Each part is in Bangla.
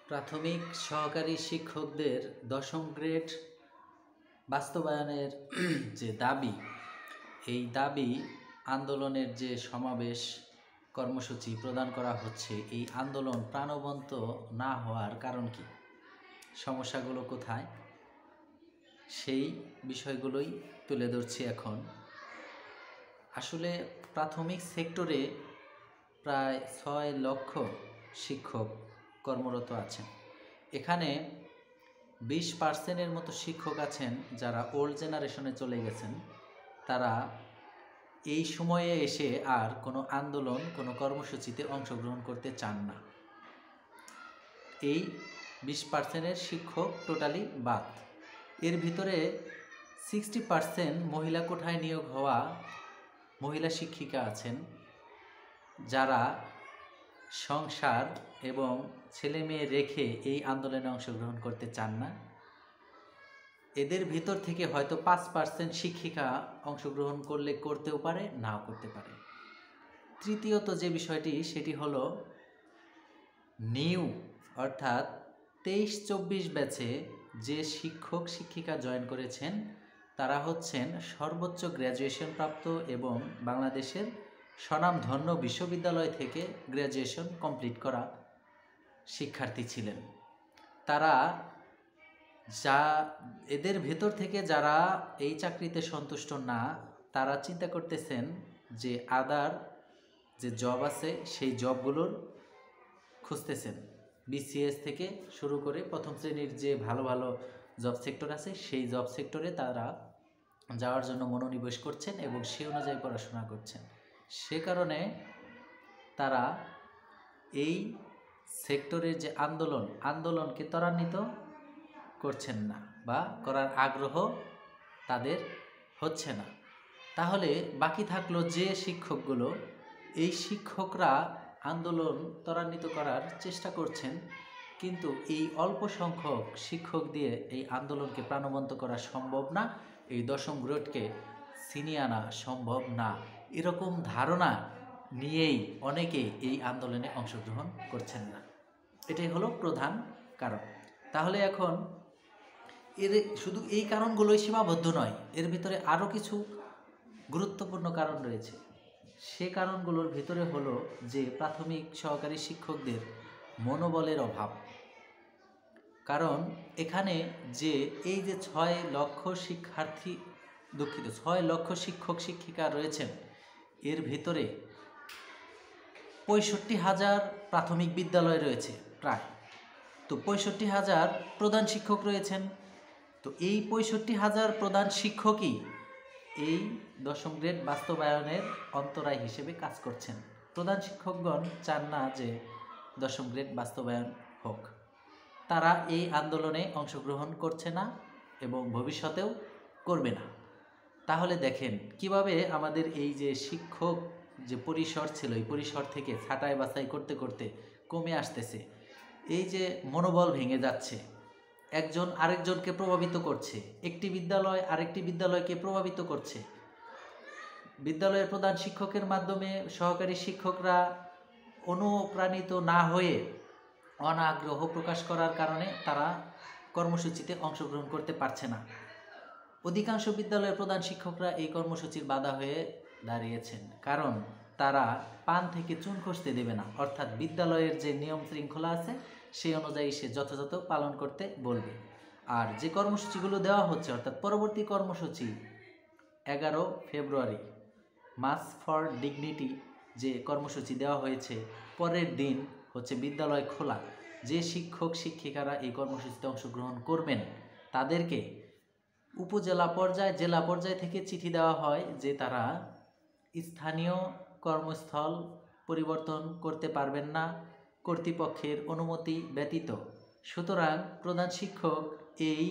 প্রাথমিক সহকারী শিক্ষকদের দশম গ্রেড বাস্তবায়নের যে দাবি, এই দাবি আন্দোলনের যে সমাবেশ কর্মসূচি প্রদান করা হচ্ছে, এই আন্দোলন প্রাণবন্ত না হওয়ার কারণ কি, সমস্যাগুলো কোথায়, সেই বিষয়গুলোই তুলে ধরছি এখন। আসলে প্রাথমিক সেক্টরে প্রায় 6 লক্ষ শিক্ষক কর্মরত আছেন। এখানে 20% মতো শিক্ষক আছেন যারা ওল্ড জেনারেশনে চলে গেছেন। তারা এই সময়ে এসে আর কোনো আন্দোলন, কোনো কর্মসূচিতে অংশগ্রহণ করতে চান না। এই 20% শিক্ষক টোটালি বাদ। এর ভিতরে 60% মহিলা কোঠায় নিয়োগ হওয়া মহিলা শিক্ষিকা আছেন, যারা সংসার এবং ছেলে মেয়ে রেখে এই আন্দোলনে অংশগ্রহণ করতে চান না। এদের ভিতর থেকে হয়তো 5% শিক্ষিকা অংশগ্রহণ করলে করতেও পারে, নাও করতে পারে। তৃতীয়ত যে বিষয়টি, সেটি হলো নিউ অর্থাৎ 23-24 ব্যাচে যে শিক্ষক শিক্ষিকা জয়েন করেছেন, তারা হচ্ছেন সর্বোচ্চ গ্র্যাজুয়েশন প্রাপ্ত এবং বাংলাদেশের স্বনামধন্য বিশ্ববিদ্যালয় থেকে গ্র্যাজুয়েশন কমপ্লিট করা শিক্ষার্থী ছিলেন। তারা এদের ভেতর থেকে যারা এই চাকরিতে সন্তুষ্ট না, তারা চিন্তা করতেছেন যে আদার যে জব আছে সেই জবগুলোর খুঁজতেছেন। বিসিএস থেকে শুরু করে প্রথম শ্রেণীর যে ভালো ভালো জব সেক্টর আছে, সেই জব সেক্টরে তারা যাওয়ার জন্য মনোনিবেশ করছেন এবং সেই অনুযায়ী পড়াশোনা করছেন। সে কারণে তারা এই সেক্টরের যে আন্দোলনকে ত্বরান্বিত করছেন না বা করার আগ্রহ তাদের হচ্ছে না। তাহলে বাকি থাকলো যে শিক্ষকগুলো, এই শিক্ষকরা আন্দোলন ত্বরান্বিত করার চেষ্টা করছেন, কিন্তু এই অল্প সংখ্যক শিক্ষক দিয়ে এই আন্দোলনকে প্রাণবন্ত করা সম্ভব না, এই দশম গ্রেডকে ছিনিয়ে আনা সম্ভব না, এরকম ধারণা নিয়েই অনেকে এই আন্দোলনে অংশগ্রহণ করছেন না। এটাই হলো প্রধান কারণ। তাহলে এখন শুধু এই কারণগুলোই সীমাবদ্ধ নয়, এর ভিতরে আরও কিছু গুরুত্বপূর্ণ কারণ রয়েছে। সে কারণগুলোর ভিতরে হলো যে প্রাথমিক সহকারী শিক্ষকদের মনোবলের অভাব। কারণ এখানে যে এই যে 6 লক্ষ শিক্ষক শিক্ষিকা রয়েছেন, এর ভিতরে 65,000 প্রাথমিক বিদ্যালয় রয়েছে প্রায়। তো 65,000 প্রধান শিক্ষক রয়েছেন। তো এই 65,000 প্রধান শিক্ষকই এই দশম গ্রেড বাস্তবায়নের অন্তরায় হিসেবে কাজ করছেন। প্রধান শিক্ষকগণ চান না যে দশম গ্রেড বাস্তবায়ন হোক। তারা এই আন্দোলনে অংশগ্রহণ করছে না এবং ভবিষ্যতেও করবে না। তাহলে দেখেন কিভাবে আমাদের এই যে শিক্ষক যে পরিসর ছিল, এই পরিসর থেকে ছাঁটাই বাছাই করতে করতে কমে আসতেছে। এই যে মনোবল ভেঙে যাচ্ছে, একজন আরেকজনকে প্রভাবিত করছে, একটি বিদ্যালয় আরেকটি বিদ্যালয়কে প্রভাবিত করছে। বিদ্যালয়ের প্রধান শিক্ষকের মাধ্যমে সহকারী শিক্ষকরা অনুপ্রাণিত না হয়ে অনাগ্রহ প্রকাশ করার কারণে তারা কর্মসূচিতে অংশগ্রহণ করতে পারছে না। অধিকাংশ বিদ্যালয়ের প্রধান শিক্ষকরা এই কর্মসূচির বাধা হয়ে দাঁড়িয়েছেন, কারণ তারা পান থেকে চুন খসতে দেবে না। অর্থাৎ বিদ্যালয়ের যে নিয়ম শৃঙ্খলা আছে সেই অনুযায়ী সে যথাযথ পালন করতে বলবে। আর যে কর্মসূচিগুলো দেওয়া হচ্ছে, অর্থাৎ পরবর্তী কর্মসূচি 11 ফেব্রুয়ারি মার্চ ফর ডিগনিটি যে কর্মসূচি দেওয়া হয়েছে, পরের দিন হচ্ছে বিদ্যালয় খোলা। যে শিক্ষক শিক্ষিকারা এই কর্মসূচিতে অংশগ্রহণ করবেন, তাদেরকে উপজেলা পর্যায়ে, জেলা পর্যায় থেকে চিঠি দেওয়া হয় যে তারা স্থানীয় কর্মস্থল পরিবর্তন করতে পারবেন না কর্তৃপক্ষের অনুমতি ব্যতীত। সুতরাং প্রধান শিক্ষক এই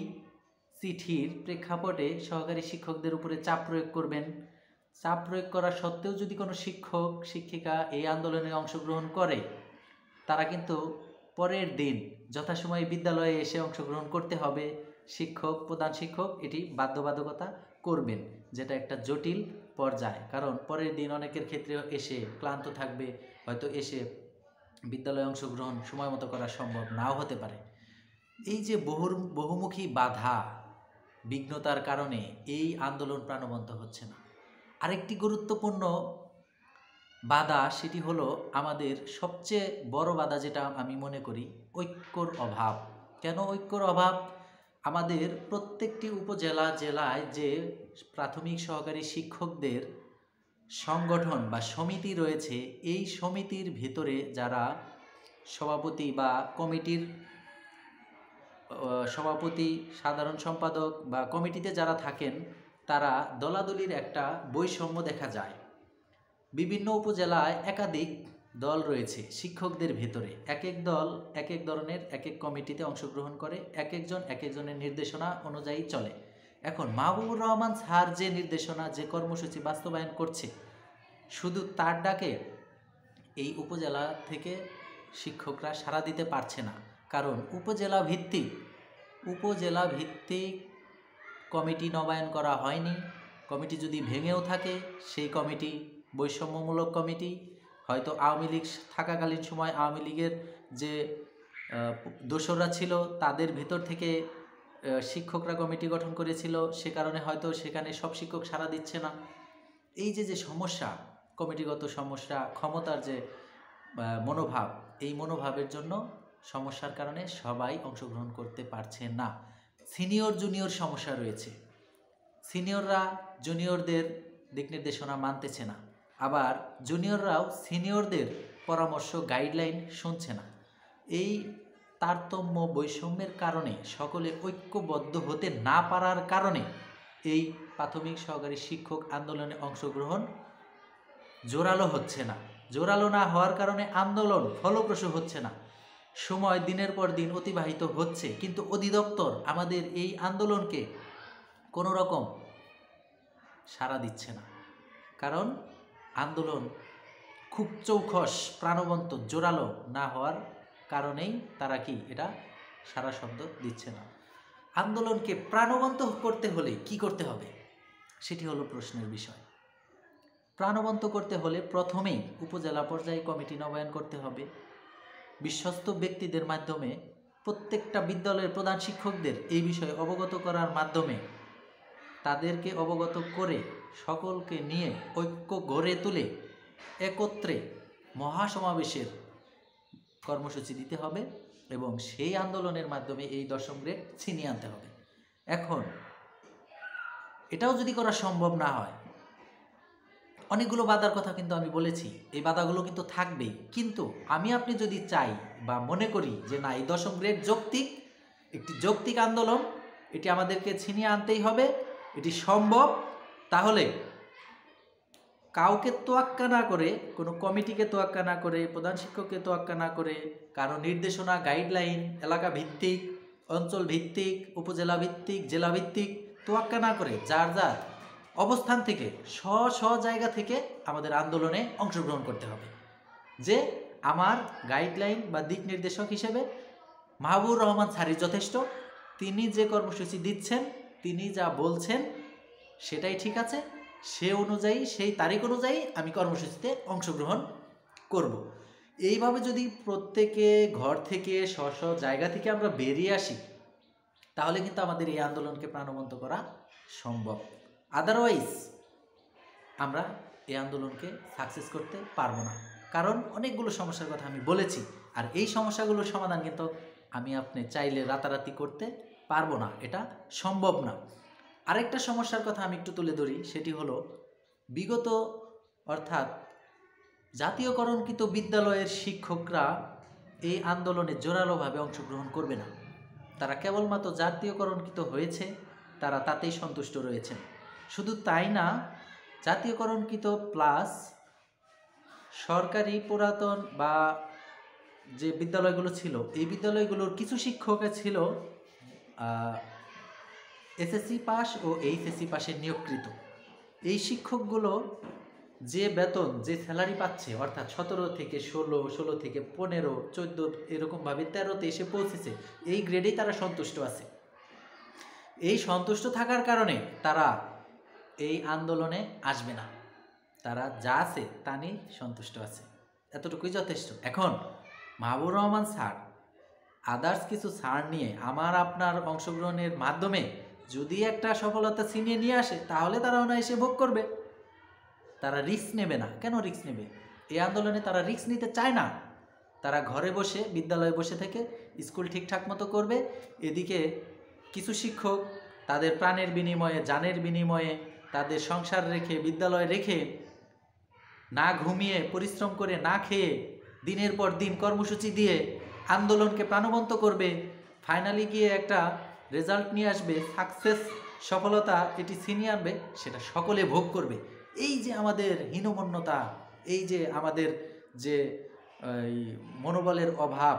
চিঠির প্রেক্ষাপটে সহকারী শিক্ষকদের উপরে চাপ প্রয়োগ করবেন। চাপ প্রয়োগ করা সত্ত্বেও যদি কোনো শিক্ষক শিক্ষিকা এই আন্দোলনে অংশগ্রহণ করে, তারা কিন্তু পরের দিন যথাসময়ে বিদ্যালয়ে এসে অংশগ্রহণ করতে হবে। প্রধান শিক্ষক এটি বাধ্যবাধকতা করবেন, যেটা একটা জটিল পর্যায়। কারণ পরের দিন অনেকের ক্ষেত্রে এসে ক্লান্ত থাকবে, হয়তো এসে বিদ্যালয়ে অংশগ্রহণ সময় মতো করা সম্ভব নাও হতে পারে। এই যে বহুমুখী বাধা বিঘ্নতার কারণে এই আন্দোলন প্রাণবন্ত হচ্ছে না। আরেকটি গুরুত্বপূর্ণ বাধা, সেটি হলো আমাদের সবচেয়ে বড় বাধা, যেটা আমি মনে করি ঐক্যর অভাব। কেন ঐক্যর অভাব? আমাদের প্রত্যেকটি উপজেলা জেলায় যে প্রাথমিক সহকারী শিক্ষকদের সংগঠন বা সমিতি রয়েছে, এই সমিতির ভিতরে যারা সভাপতি বা কমিটির সভাপতি, সাধারণ সম্পাদক বা কমিটিতে যারা থাকেন, তারা দলাদলির একটা বৈষম্য দেখা যায়। বিভিন্ন উপজেলায় একাধিক দল রয়েছে শিক্ষকদের ভেতরে। এক এক দল এক এক ধরনের এক এক কমিটিতে অংশগ্রহণ করে, এক একজনের নির্দেশনা অনুযায়ী চলে। এখন মাহবুবুর রহমান স্যার যে নির্দেশনা, যে কর্মসূচি বাস্তবায়ন করছে, শুধু তার ডাকে এই উপজেলা থেকে শিক্ষকরা সাড়া দিতে পারছে না। কারণ উপজেলা ভিত্তিক কমিটি নবায়ন করা হয়নি। কমিটি যদি ভেঙেও থাকে, সেই কমিটি বৈষম্যমূলক কমিটি। হয়তো আওয়ামী লীগ থাকাকালীন সময় আওয়ামী লীগের যে দোসররা ছিল, তাদের ভেতর থেকে শিক্ষকরা কমিটি গঠন করেছিল, সে কারণে হয়তো সেখানে সব শিক্ষক সাড়া দিচ্ছে না। এই যে সমস্যা, কমিটিগত সমস্যা, ক্ষমতার যে মনোভাব, এই মনোভাবের জন্য সমস্যার কারণে সবাই অংশগ্রহণ করতে পারছে না। সিনিয়র জুনিয়র সমস্যা রয়েছে। সিনিয়ররা জুনিয়রদের দিক নির্দেশনা মানতেছে না, আবার জুনিয়ররাও সিনিয়রদের পরামর্শ গাইডলাইন শুনছে না। এই তারতম্য বৈষম্যের কারণে, সকলে ঐক্যবদ্ধ হতে না পারার কারণে এই প্রাথমিক সহকারী শিক্ষক আন্দোলনে অংশগ্রহণ জোরালো হচ্ছে না। জোরালো না হওয়ার কারণে আন্দোলন ফলপ্রসূ হচ্ছে না। সময় দিনের পর দিন অতিবাহিত হচ্ছে, কিন্তু অধিদপ্তর আমাদের এই আন্দোলনকে কোনো রকম সাড়া দিচ্ছে না। কারণ আন্দোলন খুব চৌখস, প্রাণবন্ত, জোরালো না হওয়ার কারণেই তারা এটা সারা শব্দ দিচ্ছে না। আন্দোলনকে প্রাণবন্ত করতে হলে কি করতে হবে, সেটি হলো প্রশ্নের বিষয়। প্রাণবন্ত করতে হলে প্রথমেই উপজেলা পর্যায়ে কমিটি নবায়ন করতে হবে। বিশ্বস্ত ব্যক্তিদের মাধ্যমে প্রত্যেকটা বিদ্যালয়ের প্রধান শিক্ষকদের এই বিষয়ে অবগত করার মাধ্যমে, তাদেরকে অবগত করে সকলকে নিয়ে ঐক্য গড়ে তুলে একত্রে মহাসমাবেশের কর্মসূচি দিতে হবে এবং সেই আন্দোলনের মাধ্যমে এই দশম গ্রেড ছিনিয়ে আনতে হবে। এখন এটাও যদি করা সম্ভব না হয়, অনেকগুলো বাধার কথা কিন্তু আমি বলেছি, এই বাধাগুলো কিন্তু থাকবেই। কিন্তু আপনি যদি চাই বা মনে করি যে না, এই দশম গ্রেড একটি যৌক্তিক আন্দোলন, এটি আমাদেরকে ছিনিয়ে আনতেই হবে, এটি সম্ভব, তাহলে কাউকে তোয়াক্কা না করে, কোনো কমিটিকে তোয়াক্কা না করে, প্রধান শিক্ষককে তোয়াক্কা না করে, কারো নির্দেশনা গাইডলাইন এলাকা ভিত্তিক, অঞ্চল ভিত্তিক, উপজেলা ভিত্তিক, জেলা ভিত্তিক তোয়াক্কা না করে, যার যার অবস্থান থেকে স্ব জায়গা থেকে আমাদের আন্দোলনে অংশগ্রহণ করতে হবে। যে আমার গাইডলাইন বা দিক নির্দেশক হিসেবে মাহবুবুর রহমান স্যারই যথেষ্ট। তিনি যে কর্মসূচি দিচ্ছেন, তিনি যা বলছেন সেটাই ঠিক আছে, সে অনুযায়ী, সেই তারিখ অনুযায়ী আমি কর্মসূচিতে অংশগ্রহণ করব। এইভাবে যদি প্রত্যেকে ঘর থেকে স্ব জায়গা থেকে আমরা বেরিয়ে আসি, তাহলে কিন্তু আমাদের এই আন্দোলনকে প্রাণবন্ত করা সম্ভব। আদারওয়াইজ আমরা এই আন্দোলনকে সাকসেস করতে পারবো না। কারণ অনেকগুলো সমস্যার কথা আমি বলেছি, আর এই সমস্যাগুলোর সমাধান কিন্তু আপনি চাইলে রাতারাতি করতে পারবো না, এটা সম্ভব না। আরেকটা সমস্যার কথা আমি একটু তুলে ধরি, সেটি হলো বিগত, অর্থাৎ জাতীয়করণকৃত বিদ্যালয়ের শিক্ষকরা এই আন্দোলনে জোরালোভাবে অংশগ্রহণ করবে না। তারা কেবলমাত্র জাতীয়করণকৃত হয়েছে, তারা তাতেই সন্তুষ্ট রয়েছেন। শুধু তাই না, জাতীয়করণকৃত প্লাস সরকারি পুরাতন বা যে বিদ্যালয়গুলো ছিল, এই বিদ্যালয়গুলোর কিছু শিক্ষক ছিল এসএসসি পাস ও এইচএসসি পাশে নিয়োগকৃত। এই শিক্ষকগুলো যে বেতন, যে স্যালারি পাচ্ছে, অর্থাৎ 17 থেকে 16, 16 থেকে 15, 14, এরকমভাবে 13তে এসে পৌঁছেছে, এই গ্রেডেই তারা সন্তুষ্ট আছে। এই সন্তুষ্ট থাকার কারণে তারা এই আন্দোলনে আসবে না। তারা যা আছে তা নিয়ে সন্তুষ্ট আছে, এতটুকুই যথেষ্ট। এখন মাহবুবুর রহমান স্যার আদার্স কিছু ছাড় নিয়ে আমার আপনার অংশগ্রহণের মাধ্যমে যদি একটা সফলতা ছিনিয়ে নিয়ে আসে, তাহলে তারা অনায়াসে ভোগ করবে। তারা রিস্ক নেবে না। কেন রিস্ক নেবে? এই আন্দোলনে তারা রিস্ক নিতে চায় না। তারা ঘরে বসে, বিদ্যালয়ে বসে থেকে স্কুল ঠিকঠাক মতো করবে। এদিকে কিছু শিক্ষক তাদের প্রাণের বিনিময়ে, জানের বিনিময়ে, তাদের সংসার রেখে, বিদ্যালয় রেখে, না ঘুমিয়ে, পরিশ্রম করে, না খেয়ে, দিনের পর দিন কর্মসূচি দিয়ে আন্দোলনকে প্রাণবন্ত করবে। ফাইনালি গিয়ে একটা রেজাল্ট নিয়ে আসবে, সাকসেস, সফলতা এটি ছিনিয়ে আনবে, সেটা সকলে ভোগ করবে। এই যে আমাদের হীনমন্যতা, এই যে আমাদের যে এই মনোবলের অভাব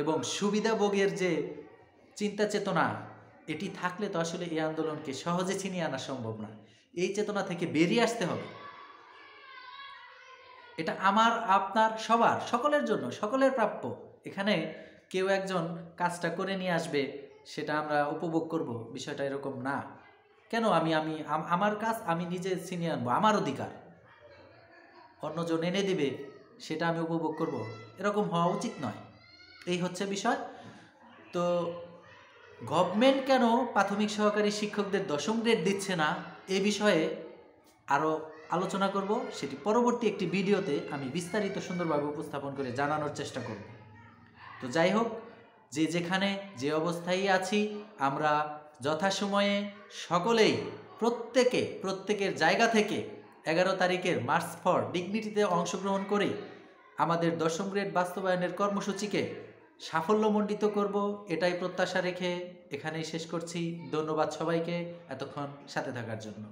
এবং সুবিধাভোগের যে চিন্তা চেতনা, এটি থাকলে তো আসলে এই আন্দোলনকে সহজে ছিনিয়ে আনা সম্ভব না। এই চেতনা থেকে বেরিয়ে আসতে হবে। এটা আমার, আপনার, সবার, সকলের জন্য, সকলের প্রাপ্য। এখানে কেউ একজন কাজটা করে নিয়ে আসবে, সেটা আমরা উপভোগ করব, বিষয়টা এরকম না। কেন আমার কাজ আমি নিজে ছিনিয়ে আনবো, আমার অধিকার অন্যজন এনে দিবে, সেটা আমি উপভোগ করব, এরকম হওয়া উচিত নয়। এই হচ্ছে বিষয়। তো গভর্নমেন্ট কেন প্রাথমিক সহকারী শিক্ষকদের 10ম গ্রেড দিচ্ছে না, এ বিষয়ে আরও আলোচনা করব। সেটি পরবর্তী একটি ভিডিওতে আমি বিস্তারিত সুন্দরভাবে উপস্থাপন করে জানানোর চেষ্টা করব। তো যাই হোক, যে যেখানে যে অবস্থায় আছি, আমরা যথাসময়ে সকলেই প্রত্যেকের জায়গা থেকে 11 তারিখের মার্চ ফর ডিগনিটিতে অংশগ্রহণ করে আমাদের 10ম গ্রেড বাস্তবায়নের কর্মসূচিকে সাফল্যমণ্ডিত করব, এটাই প্রত্যাশা রেখে এখানেই শেষ করছি। ধন্যবাদ সবাইকে এতক্ষণ সাথে থাকার জন্য।